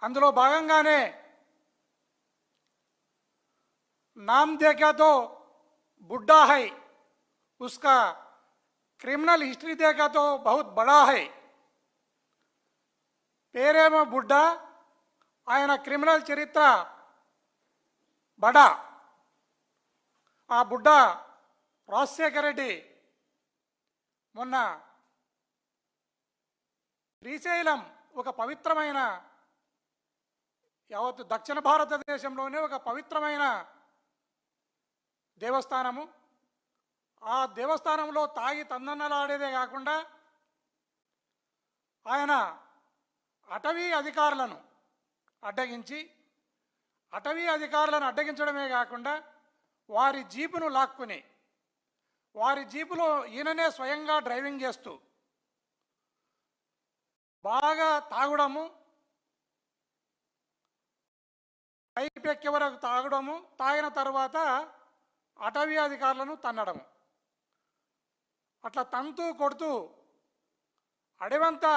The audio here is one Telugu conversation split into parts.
అందులో భాగంగానే नाम देखा तो बुढ़ा है, उसका क्रिमिनल हिस्ट्री देखा तो बहुत बड़ा है. పేరేమో బుడ్డా, ఆయన క్రిమినల్ చరిత్ర బడా. ఆ బుడ్డా రాజశేఖర రెడ్డి మొన్న శ్రీశైలం ఒక పవిత్రమైన, యావత్ దక్షిణ భారతదేశంలోనే ఒక పవిత్రమైన దేవస్థానము. ఆ దేవస్థానంలో తాగి తందన్నలాడేదే కాకుండా ఆయన అటవీ అధికారులను అడ్డగించడమే కాకుండా వారి జీపును లాక్కుని, వారి జీపులో ఈయననే స్వయంగా డ్రైవింగ్ చేస్తూ బాగా తాగడము, పైపెక్కే వరకు తాగడము, తాగిన తర్వాత అటవీ అధికారులను తన్నడము. అట్లా తంతూ కొడుతూ అడవంతా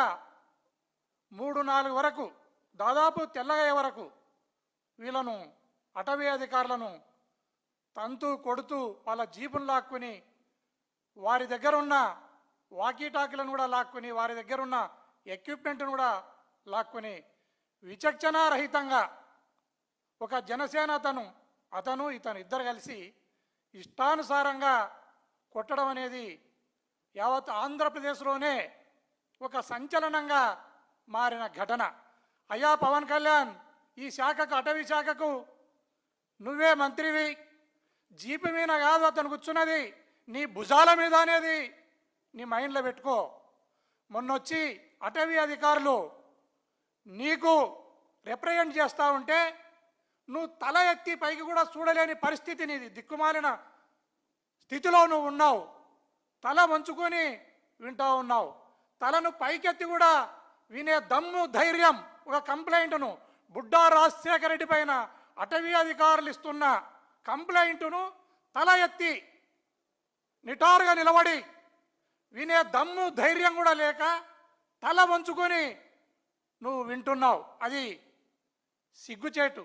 3-4 వరకు, దాదాపు తెల్లగయ్యే వరకు వీళ్ళను అటవీ అధికారులను తంతూ కొడుతూ వాళ్ళ జీపును లాక్కుని, వారి దగ్గర ఉన్న వాకీటాకీలను కూడా లాక్కుని, వారి దగ్గర ఉన్న ఎక్విప్మెంట్ను కూడా లాక్కుని విచక్షణారహితంగా ఒక జనసేన అతను ఇతను ఇద్దరు కలిసి ఇష్టానుసారంగా కొట్టడం అనేది యావత్ ఆంధ్రప్రదేశ్లోనే ఒక సంచలనంగా మారిన ఘటన. అయ్యా పవన్ కళ్యాణ్, ఈ శాఖకు, అటవీ శాఖకు నువ్వే మంత్రివి, జీపు మీద కాదు అతను కూర్చున్నది, నీ భుజాల మీద అనేది నీ మైండ్లో పెట్టుకో. మొన్నొచ్చి అటవీ అధికారులు నీకు రిప్రజెంట్ చేస్తూ ఉంటే నువ్వు తల ఎత్తి పైకి కూడా చూడలేని పరిస్థితి, నీది దిక్కుమాలిన స్థితిలో నువ్వు ఉన్నావు. తల వంచుకొని వింటూ ఉన్నావు. తలను పైకెత్తి కూడా వినే దమ్ము, ధైర్యం, ఒక కంప్లైంట్ను, బుడ్డా రాజశేఖర రెడ్డి పైన అటవీ అధికారులు ఇస్తున్న కంప్లైంట్ను తల ఎత్తి నిటారుగా నిలబడి వినే దమ్ము, ధైర్యం కూడా లేక తల వంచుకొని నువ్వు వింటున్నావు. అది సిగ్గుచేటు.